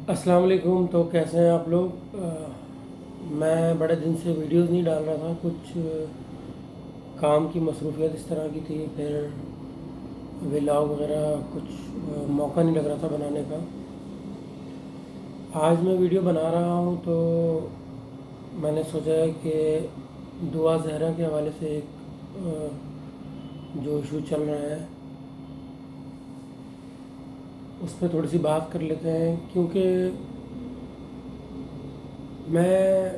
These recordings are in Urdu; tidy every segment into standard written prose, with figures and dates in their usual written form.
السلام علیکم. تو کیسے ہیں آپ لوگ؟ میں بڑے دن سے ویڈیوز نہیں ڈال رہا تھا. کچھ کام کی مصروفیت اس طرح کی تھی، پھر ولاگ وغیرہ کچھ موقع نہیں لگ رہا تھا بنانے کا. آج میں ویڈیو بنا رہا ہوں تو میں نے سوچا ہے کہ دعا زہرا کے حوالے سے ایک جو ایشو چل رہا ہے اس پہ تھوڑی سی بات کر لیتے ہیں، کیونکہ میں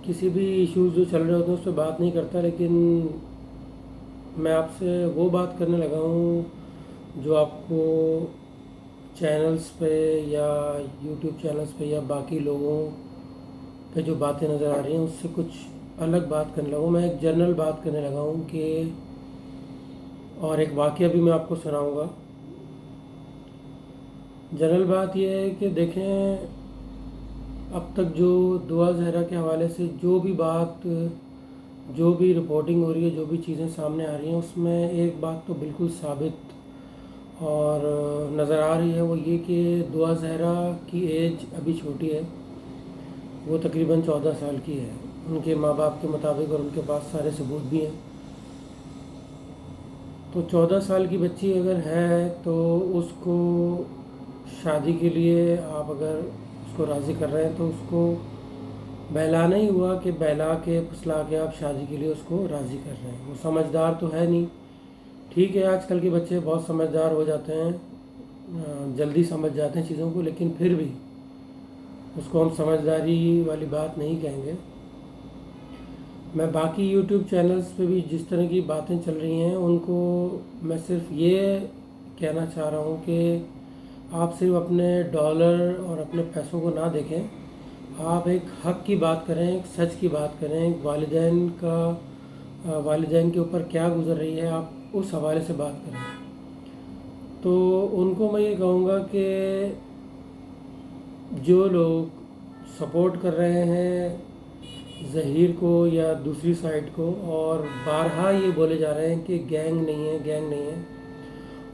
کسی بھی ایشوز جو چل رہے ہوتے ہیں اس پہ بات نہیں کرتا، لیکن میں آپ سے وہ بات کرنے لگا ہوں جو آپ کو چینلز پہ یا یوٹیوب چینلز پہ یا باقی لوگوں پہ جو باتیں نظر آ رہی ہیں اس سے کچھ الگ بات کرنے لگا ہوں. میں ایک جنرل بات کرنے لگا ہوں کہ، اور ایک واقعہ بھی میں آپ کو سناؤں گا. جنرل بات یہ ہے کہ دیکھیں، اب تک جو دعا زہرا کے حوالے سے جو بھی بات، جو بھی رپورٹنگ ہو رہی ہے، جو بھی چیزیں سامنے آ رہی ہیں، اس میں ایک بات تو بالکل ثابت اور نظر آ رہی ہے، وہ یہ کہ دعا زہرا کی ایج ابھی چھوٹی ہے. وہ تقریباً 14 سال کی ہے ان کے ماں باپ کے مطابق، اور ان کے پاس سارے ثبوت بھی ہیں. تو 14 سال کی بچی اگر ہے تو اس کو شادی کے لیے آپ اگر اس کو راضی کر رہے ہیں تو اس کو بہلانا ہی ہوا کہ بہلا کے پھسلا کے آپ شادی کے لیے اس کو راضی کر رہے ہیں. وہ سمجھدار تو ہے نہیں. ٹھیک ہے، آج کل کے بچے بہت سمجھدار ہو جاتے ہیں، جلدی سمجھ جاتے ہیں چیزوں کو، لیکن پھر بھی اس کو ہم سمجھداری والی بات نہیں کہیں گے. میں باقی یوٹیوب چینلز پہ بھی جس طرح کی باتیں چل رہی ہیں ان کو میں صرف یہ کہنا چاہ رہا ہوں کہ آپ صرف اپنے ڈالر اور اپنے پیسوں کو نہ دیکھیں. آپ ایک حق کی بات کریں، ایک سچ کی بات کریں، ایک والدین کے اوپر کیا گزر رہی ہے، آپ اس حوالے سے بات کریں. تو ان کو میں یہ کہوں گا کہ جو لوگ سپورٹ کر رہے ہیں ظہیر کو یا دوسری سائڈ کو، اور بارہا یہ بولے جا رہے ہیں کہ گینگ نہیں ہے، گینگ نہیں ہے،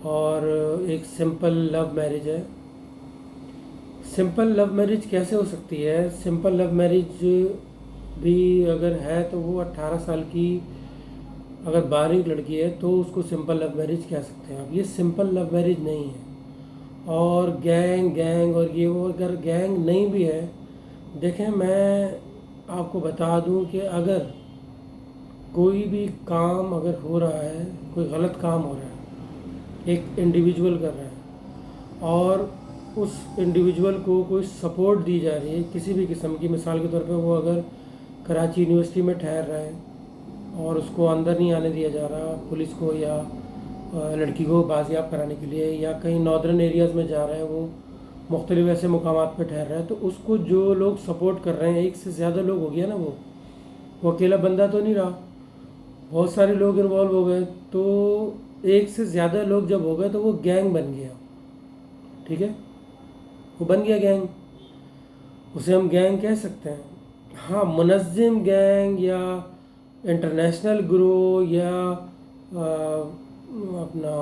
اور ایک سمپل لو میرج ہے. سمپل لو میرج کیسے ہو سکتی ہے؟ سمپل لو میرج بھی اگر ہے تو وہ 18 سال کی اگر بالغ لڑکی ہے تو اس کو سمپل لو میرج کہہ سکتے ہیں آپ. یہ سمپل لو میرج نہیں ہے. اور گینگ اور یہ وہ اگر گینگ نہیں بھی ہے، دیکھیں میں آپ کو بتا دوں کہ اگر کوئی بھی کام اگر ہو رہا ہے، کوئی غلط کام ہو رہا ہے، ایک انڈیویجول کر رہا ہے، اور اس انڈیویجول کو کوئی سپورٹ دی جا رہی ہے کسی بھی قسم کی، مثال کے طور پہ وہ اگر کراچی یونیورسٹی میں ٹھہر رہا ہے اور اس کو اندر نہیں آنے دیا جا رہا پولیس کو، یا لڑکی کو بازیاب کرانے کے لیے، یا کہیں ناردرن ایریاز میں جا رہا ہے، وہ مختلف ایسے مقامات پہ ٹھہر رہا ہے، تو اس کو جو لوگ سپورٹ کر رہے ہیں، ایک سے زیادہ لوگ ہو گیا نا، وہ اکیلا بندہ تو نہیں رہا، بہت سارے لوگ انوالو ہو گئے. تو ایک سے زیادہ لوگ جب ہو گئے تو وہ گینگ بن گیا. ٹھیک ہے، وہ بن گیا گینگ، اسے ہم گینگ کہہ سکتے ہیں. ہاں، منظم گینگ یا انٹرنیشنل گروہ یا اپنا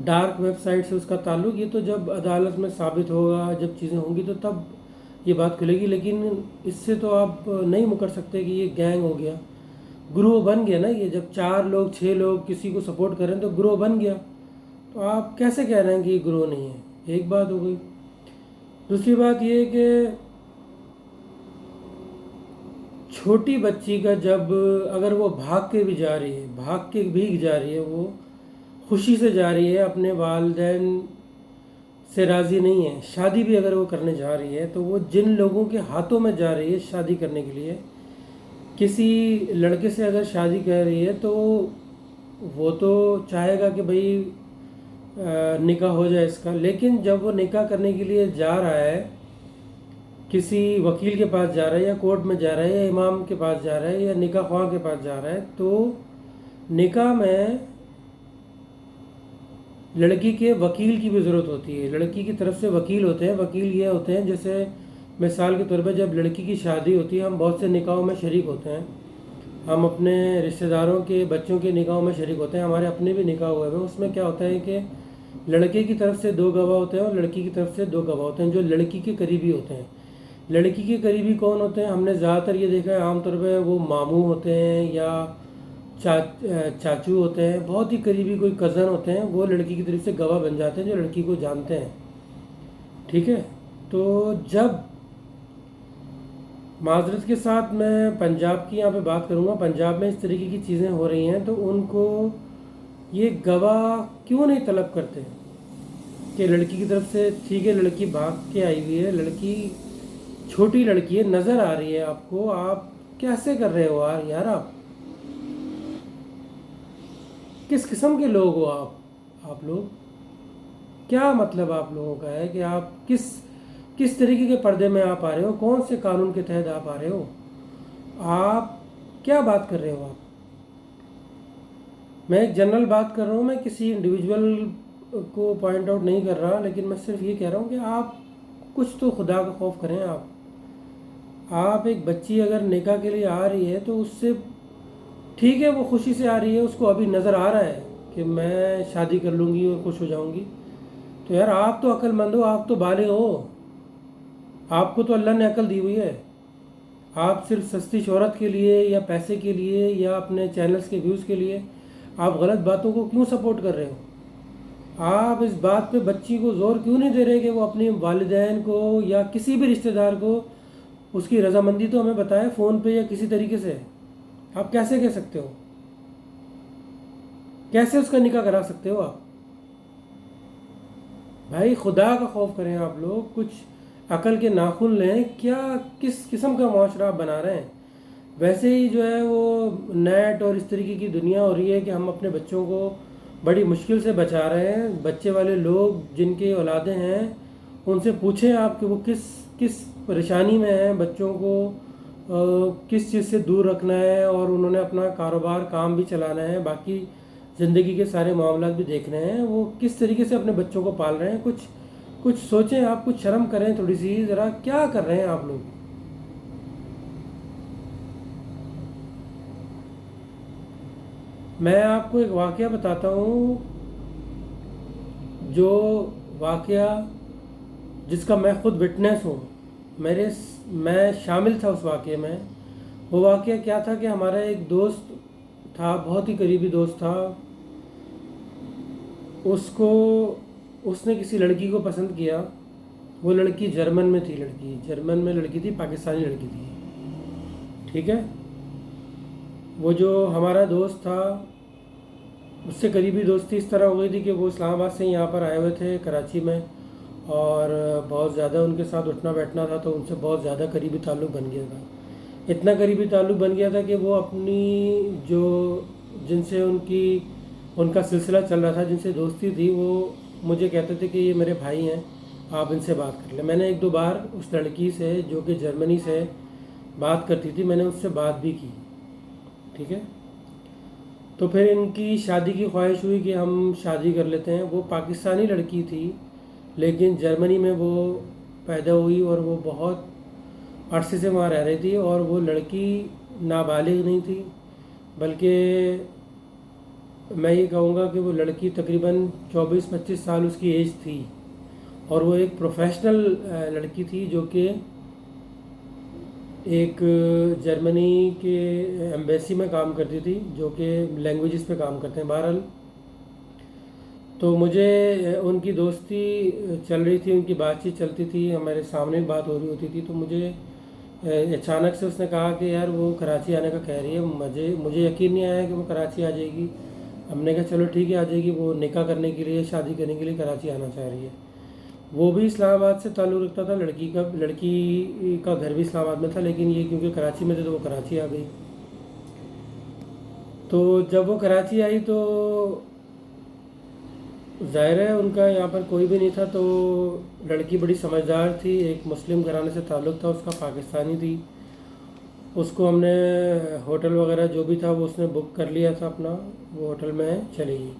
ڈارک ویب سائٹ سے اس کا تعلق، یہ تو جب عدالت میں ثابت ہوگا، جب چیزیں ہوں گی تو تب یہ بات کھلے گی. لیکن اس سے تو آپ نہیں مکر سکتے کہ یہ گینگ ہو گیا. گروہ بن گیا نا. یہ جب 4 لوگ 6 لوگ کسی کو سپورٹ کر رہے ہیں تو گروہ بن گیا. تو آپ کیسے کہہ رہے ہیں کہ یہ گروہ نہیں ہے؟ ایک بات ہو گئی. دوسری بات یہ کہ چھوٹی بچی کا جب اگر وہ بھاگ کے بھی جا رہی ہے، بھاگ کے بھی جا رہی ہے، وہ خوشی سے جا رہی ہے، اپنے والدین سے راضی نہیں ہے، شادی بھی اگر وہ کرنے جا رہی ہے، تو وہ جن لوگوں کے ہاتھوں میں جا رہی ہے شادی کرنے کے لیے، کسی لڑکے سے اگر شادی کر رہی ہے تو وہ تو چاہے گا کہ بھئی نکاح ہو جائے اس کا. لیکن جب وہ نکاح کرنے کے لیے جا رہا ہے، کسی وکیل کے پاس جا رہا ہے، یا کورٹ میں جا رہا ہے، یا امام کے پاس جا رہا ہے، یا نکاح خواہ کے پاس جا رہا ہے، تو نکاح میں لڑکی کے وکیل کی بھی ضرورت ہوتی ہے. لڑکی کی طرف سے وکیل ہوتے ہیں. وکیل یہ ہوتے ہیں، جیسے مثال کے طور پہ جب لڑکی کی شادی ہوتی ہے، ہم بہت سے نکاحوں میں شریک ہوتے ہیں، ہم اپنے رشتہ داروں کے بچوں کے نکاحوں میں شریک ہوتے ہیں، ہمارے اپنے بھی نکاح ہوئے ہوئے. اس میں کیا ہوتا ہے کہ لڑکے کی طرف سے 2 گواہ ہوتے ہیں اور لڑکی کی طرف سے 2 گواہ ہوتے ہیں جو لڑکی کے قریبی ہوتے ہیں۔ لڑکی کے قریبی کون ہوتے ہیں؟ ہم نے زیادہ تر یہ دیکھا ہے عام طور پہ وہ ماموں ہوتے ہیں یا چاچو ہوتے ہیں، بہت ہی قریبی کوئی کزن ہوتے ہیں، وہ لڑکی کی طرف سے گواہ بن جاتے ہیں جو لڑکی کو جانتے ہیں، ٹھیک ہے۔ تو جب معذرت کے ساتھ میں پنجاب کی یہاں پہ بات کروں گا، پنجاب میں اس طریقے کی چیزیں ہو رہی ہیں تو ان کو یہ گواہ کیوں نہیں طلب کرتے کہ لڑکی کی طرف سے ٹھیک ہے لڑکی بھاگ کے آئی ہوئی ہے، لڑکی چھوٹی لڑکی ہے، نظر آ رہی ہے آپ کو، آپ کیسے کر رہے ہو یار آپ کس قسم کے لوگ ہو آپ لوگ کیا مطلب آپ لوگوں کا ہے کہ آپ کس طریقے کے پردے میں آپ آ رہے ہو، کون سے قانون کے تحت آپ آ رہے ہو، آپ کیا بات کر رہے ہو آپ؟ میں ایک جنرل بات کر رہا ہوں، میں کسی انڈیویجول کو پوائنٹ آؤٹ نہیں کر رہا، لیکن میں صرف یہ کہہ رہا ہوں کہ آپ کچھ تو خدا کا خوف کریں۔ آپ ایک بچی اگر نکاح کے لیے آ رہی ہے تو اس سے ٹھیک ہے وہ خوشی سے آ رہی ہے، اس کو ابھی نظر آ رہا ہے کہ میں شادی کر لوں گی اور خوش ہو جاؤں گی، تو یار آپ تو عقل مند ہو، آپ تو بالغ ہو، آپ کو تو اللہ نے عقل دی ہوئی ہے۔ آپ صرف سستی شہرت کے لیے یا پیسے کے لیے یا اپنے چینلز کے ویوز کے لیے آپ غلط باتوں کو کیوں سپورٹ کر رہے ہو؟ آپ اس بات پہ بچی کو زور کیوں نہیں دے رہے کہ وہ اپنی والدین کو یا کسی بھی رشتہ دار کو اس کی رضامندی تو ہمیں بتائے فون پہ یا کسی طریقے سے؟ آپ کیسے کہہ سکتے ہو؟ کیسے اس کا نکاح کرا سکتے ہو آپ؟ بھائی خدا کا خوف کریں، آپ لوگ کچھ عقل کے ناخن لیں، کیا کس قسم کا معاشرہ آپ بنا رہے ہیں؟ ویسے ہی جو ہے وہ نیٹ اور اس طریقے کی دنیا ہو رہی ہے کہ ہم اپنے بچوں کو بڑی مشکل سے بچا رہے ہیں۔ بچے والے لوگ جن کے اولادیں ہیں ان سے پوچھیں آپ کہ وہ کس پریشانی میں ہیں، بچوں کو کس چیز سے دور رکھنا ہے، اور انہوں نے اپنا کاروبار کام بھی چلانا ہے، باقی زندگی کے سارے معاملات بھی دیکھنے ہیں، وہ کس طریقے سے اپنے بچوں کو پال رہے ہیں۔ کچھ سوچیں آپ، کچھ شرم کریں تھوڑی سی، ذرا کیا کر رہے ہیں آپ لوگ؟ میں آپ کو ایک واقعہ بتاتا ہوں، جو واقعہ جس کا میں خود وٹنس ہوں، میں شامل تھا اس واقعے میں۔ وہ واقعہ کیا تھا کہ ہمارا ایک دوست تھا، بہت ہی قریبی دوست تھا، اس نے کسی لڑکی کو پسند کیا۔ وہ لڑکی جرمن میں تھی، لڑکی تھی، پاکستانی لڑکی تھی، ٹھیک ہے۔ وہ جو ہمارا دوست تھا اس سے قریبی دوستی اس طرح ہو گئی تھی کہ وہ اسلام آباد سے یہاں پر آئے ہوئے تھے کراچی میں، اور بہت زیادہ ان کے ساتھ اٹھنا بیٹھنا تھا، تو ان سے بہت زیادہ قریبی تعلق بن گیا تھا۔ اتنا قریبی تعلق بن گیا تھا کہ وہ اپنی جن سے ان کا سلسلہ چل رہا تھا، جن سے دوستی تھی، وہ مجھے کہتے تھے کہ یہ میرے بھائی ہیں، آپ ان سے بات کر لیں۔ میں نے 1-2 بار اس لڑکی سے جو کہ جرمنی سے بات کرتی تھی، میں نے اس سے بات بھی کی، ٹھیک ہے۔ تو پھر ان کی شادی کی خواہش ہوئی کہ ہم شادی کر لیتے ہیں۔ وہ پاکستانی لڑکی تھی لیکن جرمنی میں وہ پیدا ہوئی، اور وہ بہت عرصے سے وہاں رہ رہی تھی، اور وہ لڑکی نابالغ نہیں تھی، بلکہ میں یہ کہوں گا کہ وہ لڑکی تقریباً 24-25 سال اس کی ایج تھی، اور وہ ایک پروفیشنل لڑکی تھی جو کہ ایک جرمنی کے ایمبیسی میں کام کرتی تھی، جو کہ لینگویجز پہ کام کرتے ہیں۔ بہرحال تو مجھے ان کی دوستی چل رہی تھی، ان کی بات چیت چلتی تھی، ہمارے سامنے بھی بات ہو رہی ہوتی تھی، تو مجھے اچانک سے اس نے کہا کہ یار وہ کراچی آنے کا کہہ رہی ہے۔ مجھے یقین نہیں آیا کہ وہ کراچی آ جائے گی۔ ہم نے کہا چلو ٹھیک ہے آ جائے گی، وہ نکاح کرنے کے لیے، شادی کرنے کے لیے کراچی آنا چاہ رہی ہے۔ وہ بھی اسلام آباد سے تعلق رکھتا تھا، لڑکی کا گھر بھی اسلام آباد میں تھا، لیکن یہ کیونکہ کراچی میں تھے تو وہ کراچی آ گئی۔ تو جب وہ کراچی آئی تو ظاہر ہے ان کا یہاں پر کوئی بھی نہیں تھا، تو لڑکی بڑی سمجھدار تھی، ایک مسلم گھرانے سے تعلق تھا اس کا، پاکستانی تھی۔ اس کو ہم نے ہوٹل وغیرہ جو بھی تھا وہ اس نے بک کر لیا تھا اپنا، وہ ہوٹل میں چلی گئی۔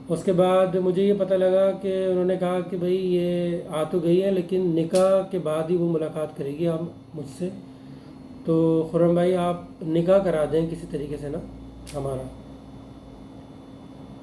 اس کے بعد مجھے یہ پتہ لگا کہ انہوں نے کہا کہ بھئی یہ آ تو گئی ہے لیکن نکاح کے بعد ہی وہ ملاقات کرے گی آپ مجھ سے، تو خرم بھائی آپ نکاح کرا دیں کسی طریقے سے نا ہمارا۔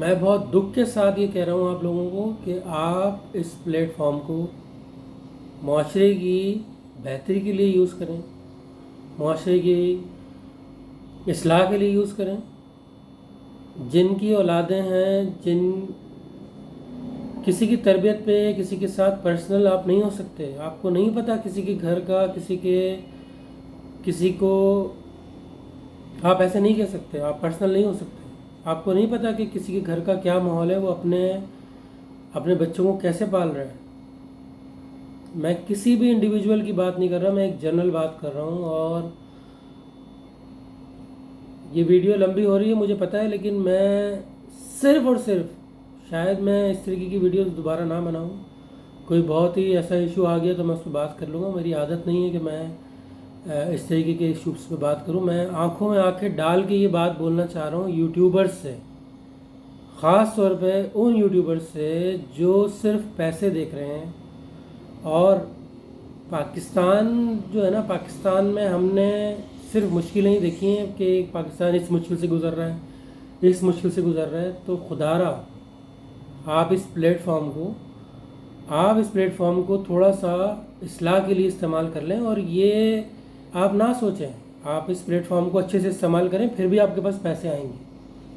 میں بہت دکھ کے ساتھ یہ کہہ رہا ہوں آپ لوگوں کو کہ آپ اس پلیٹ فارم کو معاشرے کی بہتری کے لیے یوز کریں، معاشرے کی اصلاح کے لیے یوز کریں۔ جن کی اولادیں ہیں، جن کسی کی تربیت پہ کسی کے ساتھ پرسنل آپ نہیں ہو سکتے، آپ کو نہیں پتہ کسی کے گھر کا، کسی کو آپ ایسے نہیں کہہ سکتے، آپ پرسنل نہیں ہو سکتے۔ آپ کو نہیں پتہ کہ کسی کے گھر کا کیا ماحول ہے، وہ اپنے بچوں کو کیسے پال رہا ہے۔ میں کسی بھی انڈیویجول کی بات نہیں کر رہا، میں ایک جنرل بات کر رہا ہوں۔ اور یہ ویڈیو لمبی ہو رہی ہے مجھے پتہ ہے، لیکن میں صرف اور صرف، شاید میں اس طریقے کی ویڈیوز دوبارہ نہ بناؤں، کوئی بہت ہی ایسا ایشو آ گیا تو میں اس پہ بات کر لوں گا۔ میری عادت نہیں ہے کہ میں اس طریقے کے ایشوز پہ بات کروں۔ میں آنکھوں میں آنکھیں ڈال کے یہ بات بولنا چاہ رہا ہوں یوٹیوبرز سے، خاص طور پہ ان یوٹیوبرز سے جو صرف پیسے دیکھ رہے ہیں۔ اور پاکستان جو ہے نا، پاکستان میں ہم نے صرف مشکلیں ہی دیکھی ہیں کہ پاکستان اس مشکل سے گزر رہا ہے، اس مشکل سے گزر رہا ہے۔ تو خدا را آپ اس پلیٹ فارم کو تھوڑا سا اصلاح کے لیے استعمال کر لیں، اور یہ آپ نہ سوچیں، آپ اس پلیٹ فارم کو اچھے سے استعمال کریں، پھر بھی آپ کے پاس پیسے آئیں گے،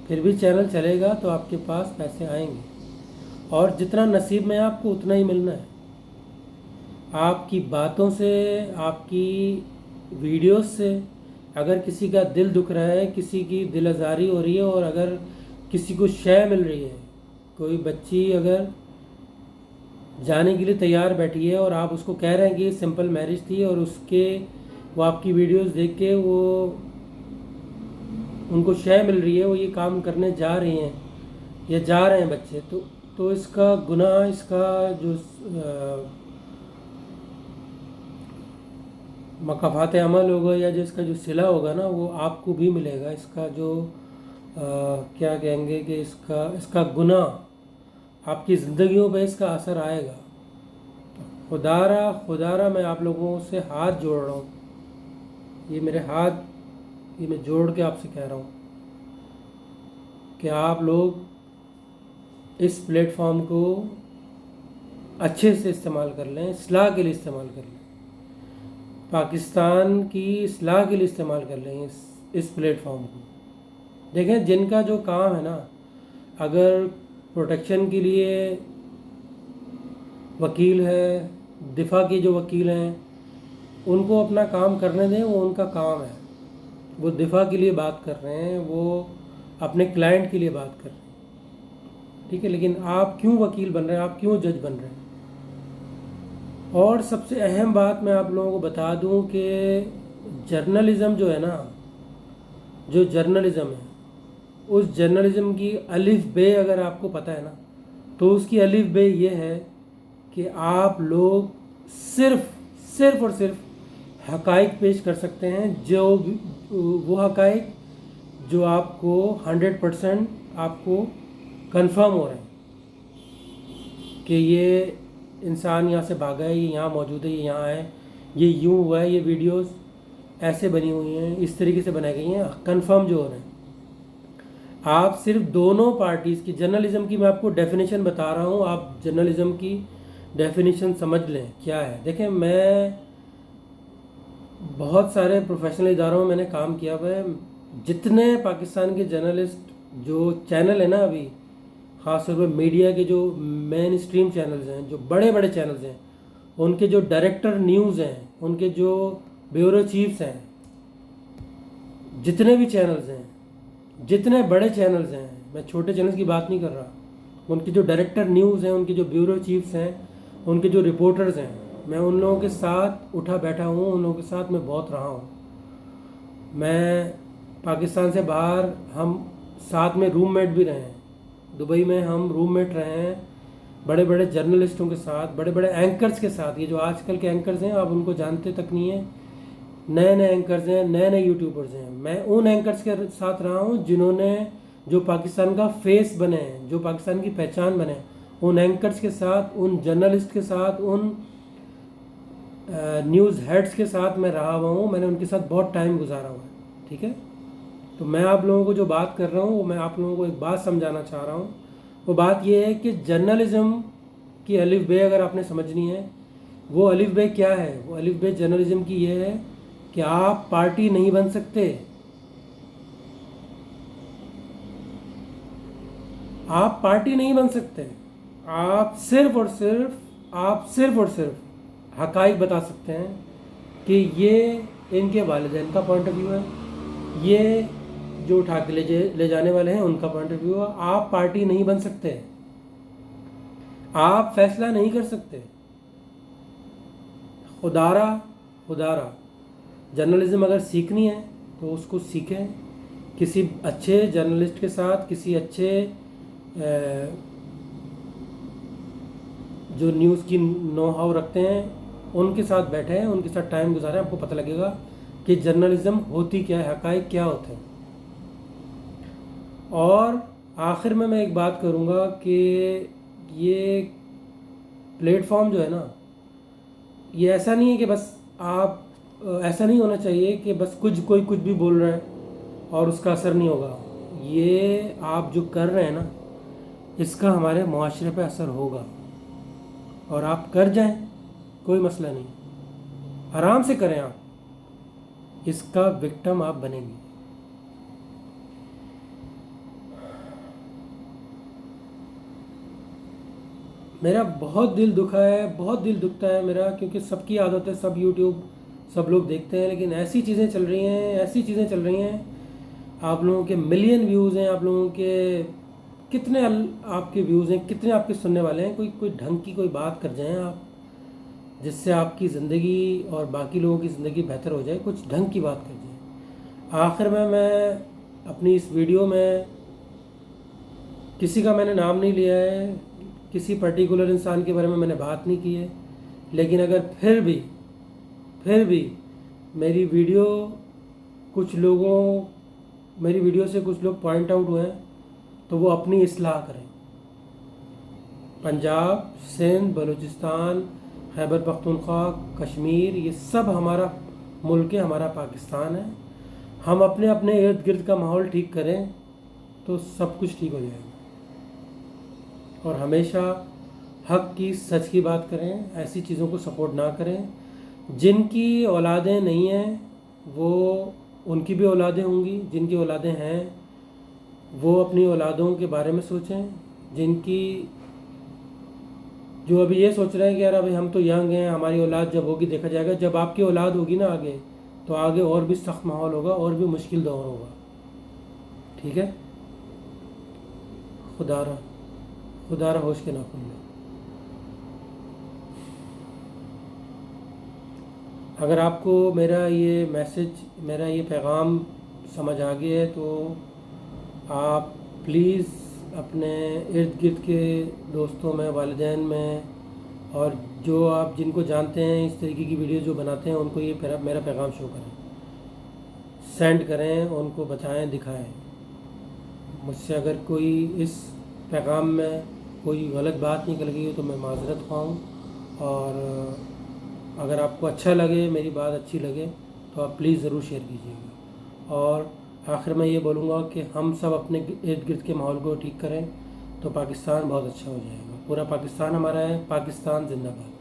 پھر بھی چینل چلے گا تو آپ کے پاس پیسے آئیں گے، اور جتنا نصیب میں آپ کو اتنا ہی ملنا ہے۔ آپ کی باتوں سے، آپ کی ویڈیوز سے اگر کسی کا دل دکھ رہا ہے، کسی کی دل آزاری ہو رہی ہے، اور اگر کسی کو شے مل رہی ہے، کوئی بچی اگر جانے کے لیے تیار بیٹھی ہے اور آپ اس کو کہہ رہے ہیں کہ یہ سمپل میرج تھی، اور وہ آپ کی ویڈیوز دیکھ کے ان کو شے مل رہی ہے، وہ یہ کام کرنے جا رہی ہیں یا جا رہے ہیں بچے، تو اس کا گناہ، اس کا جو مکافات عمل ہوگا یا جو اس کا جو صلہ ہوگا نا، وہ آپ کو بھی ملے گا۔ اس کا جو کیا کہیں گے کہ اس کا گناہ آپ کی زندگیوں پہ اس کا اثر آئے گا۔ خدا را میں آپ لوگوں سے ہاتھ جوڑ رہا ہوں، یہ میں جوڑ کے آپ سے کہہ رہا ہوں کہ آپ لوگ اس پلیٹ فارم کو اچھے سے استعمال کر لیں، اصلاح کے لیے استعمال کر لیں، پاکستان کی اصلاح کے لیے استعمال کر لیں اس پلیٹ فارم کو۔ دیکھیں، جن کا جو کام ہے نا، اگر پروٹیکشن کے لیے وکیل ہے، دفاع کے جو وکیل ہیں، ان کو اپنا کام کرنے دیں، وہ ان کا کام ہے، وہ دفاع کے لیے بات کر رہے ہیں، وہ اپنے کلائنٹ کے لیے بات کر رہے ہیں، ٹھیک ہے۔ لیکن آپ کیوں وکیل بن رہے ہیں، آپ کیوں جج بن رہے ہیں؟ اور سب سے اہم بات میں آپ لوگوں کو بتا دوں کہ جرنلزم جو ہے نا، جو جرنلزم ہے، اس جرنلزم کی الف بے اگر آپ کو پتہ ہے نا، تو اس کی الف بے یہ ہے کہ آپ لوگ صرف اور صرف حقائق پیش کر سکتے ہیں، وہ حقائق جو آپ کو 100% آپ کو کنفرم ہو رہے ہیں کہ یہ انسان یہاں سے بھاگا ہے، یہ یہاں موجود ہے، یہ یہاں ہے، یہ یوں ہوا ہے، یہ ویڈیوز ایسے بنی ہوئی ہیں، اس طریقے سے بنائی گئی ہیں، کنفرم جو ہو رہے ہیں۔ آپ صرف دونوں پارٹیز کی جرنلزم کی میں آپ کو ڈیفینیشن بتا رہا ہوں، آپ جرنلزم کی ڈیفینیشن سمجھ لیں کیا ہے۔ دیکھیں، میں بہت سارے پروفیشنل اداروں میں نے کام کیا ہوا ہے، جتنے پاکستان کے جرنلسٹ جو چینل ہیں نا ابھی، خاص طور پہ میڈیا کے جو مین اسٹریم چینلز ہیں، جو بڑے بڑے چینلز ہیں، ان کے جو ڈائریکٹر نیوز ہیں، ان کے جو بیورو چیفز ہیں، جتنے بھی چینلز ہیں، جتنے بڑے چینلز ہیں، میں چھوٹے چینلز کی بات نہیں کر رہا، ان کے جو ڈائریکٹر نیوز ہیں، ان کے جو بیورو چیفز ہیں، ان کے جو رپورٹرز ہیں، میں ان لوگوں کے ساتھ اٹھا بیٹھا ہوں، ان لوگوں کے ساتھ میں بہت رہا ہوں۔ میں پاکستان سے باہر ہم ساتھ میں روم میٹ بھی رہے ہیں، دبئی میں ہم روم میٹ رہے ہیں بڑے بڑے جرنلسٹوں کے ساتھ، بڑے بڑے اینکرز کے ساتھ۔ یہ جو آج کل کے اینکرز ہیں آپ ان کو جانتے تک نہیں ہیں، نئے نئے اینکرز ہیں، نئے نئے یوٹیوبرز ہیں۔ میں ان اینکرز کے ساتھ رہا ہوں جنہوں نے، جو پاکستان کا فیس بنے ہیں، جو پاکستان کی پہچان بنے، ان اینکرز کے ساتھ، ان جرنلسٹ کے ساتھ، ان نیوز ہیڈز کے ساتھ میں رہا ہوا ہوں، میں نے ان کے ساتھ بہت ٹائم گزارا ہوا ہے، ٹھیک ہے۔ تو میں آپ لوگوں کو جو بات کر رہا ہوں وہ میں آپ لوگوں کو ایک بات سمجھانا چاہ رہا ہوں. وہ بات یہ ہے کہ جرنلزم کی الف بے اگر آپ نے سمجھنی ہے، وہ الف بے کیا ہے؟ وہ الف بے جرنلزم کی یہ ہے کہ آپ پارٹی نہیں بن سکتے. آپ پارٹی نہیں بن سکتے. آپ صرف اور صرف حقائق بتا سکتے ہیں کہ یہ ان کے والدین کا پوائنٹ آف ویو ہے، یہ جو اٹھا کے لے جانے والے ہیں ان کا پوائنٹ آف ویو ہے. آپ پارٹی نہیں بن سکتے، آپ فیصلہ نہیں کر سکتے. خدارہ جرنلزم اگر سیکھنی ہے تو اس کو سیکھیں کسی اچھے جرنلسٹ کے ساتھ، کسی اچھے جو نیوز کی نو ہاؤ رکھتے ہیں ان کے ساتھ بیٹھیں، ان کے ساتھ ٹائم گزاریں. آپ کو پتہ لگے گا کہ جرنلزم ہوتی کیا ہے، حقائق کیا ہوتے ہیں. اور آخر میں ایک بات کروں گا کہ یہ پلیٹ فارم جو ہے نا، یہ ایسا نہیں ہے کہ بس آپ ایسا نہیں ہونا چاہیے کہ بس کوئی کچھ بھی بول رہا ہے اور اس کا اثر نہیں ہوگا. یہ آپ جو کر رہے ہیں نا، اس کا ہمارے معاشرے پہ اثر ہوگا. اور آپ کر جائیں، کوئی مسئلہ نہیں، آرام سے کریں. آپ اس کا وکٹم آپ بنیں گے. میرا بہت دل دکھتا ہے میرا، کیونکہ سب کی عادت ہے، سب یوٹیوب سب لوگ دیکھتے ہیں، لیکن ایسی چیزیں چل رہی ہیں. آپ لوگوں کے ملین ویوز ہیں، آپ لوگوں کے کتنے آپ کے ویوز ہیں، کتنے آپ کے سننے والے ہیں. کوئی ڈھنگ کی کوئی بات کر جائیں آپ، جس سے آپ کی زندگی اور باقی لوگوں کی زندگی بہتر ہو جائے. کچھ ڈھنگ کی بات کر جائیں. آخر میں اپنی اس ویڈیو میں کسی کا میں نے نام نہیں لیا ہے، کسی پرٹیکولر انسان کے بارے میں نے بات نہیں کی ہے. لیکن اگر پھر بھی میری ویڈیو سے کچھ لوگ پوائنٹ آؤٹ ہوئے ہیں تو وہ اپنی اصلاح کریں. پنجاب، سندھ، بلوچستان، خیبر پختونخوا، کشمیر، یہ سب ہمارا ملک ہے، ہمارا پاکستان ہے. ہم اپنے ارد گرد کا ماحول ٹھیک کریں تو سب کچھ ٹھیک ہو جائے گا. اور ہمیشہ حق کی، سچ کی بات کریں. ایسی چیزوں کو سپورٹ نہ کریں. جن کی اولادیں نہیں ہیں وہ ان کی بھی اولادیں ہوں گی. جن کی اولادیں ہیں وہ اپنی اولادوں کے بارے میں سوچیں. جو ابھی یہ سوچ رہے ہیں کہ یار ابھی ہم تو ینگ ہیں، ہماری اولاد جب ہوگی دیکھا جائے گا. جب آپ کی اولاد ہوگی نا آگے، تو آگے اور بھی سخت ماحول ہوگا، اور بھی مشکل دور ہوگا. ٹھیک ہے؟ خدا را ہوش کے ناخن میں. اگر آپ کو میرا یہ پیغام سمجھ آ گیا ہے تو آپ پلیز اپنے ارد گرد کے دوستوں میں، والدین میں، اور جن کو جانتے ہیں اس طریقے کی ویڈیو جو بناتے ہیں ان کو یہ میرا پیغام شو کریں، سینڈ کریں، ان کو بتائیں، دکھائیں. مجھ سے اگر کوئی اس پیغام میں کوئی غلط بات نکل گئی ہو تو میں معذرت خواہ ہوں. اور اگر آپ کو اچھا لگے، میری بات اچھی لگے، تو آپ پلیز ضرور شیئر کیجیے گا. اور آخر میں یہ بولوں گا کہ ہم سب اپنے ارد گرد کے ماحول کو ٹھیک کریں تو پاکستان بہت اچھا ہو جائے گا. پورا پاکستان ہمارا ہے. پاکستان زندہ باد.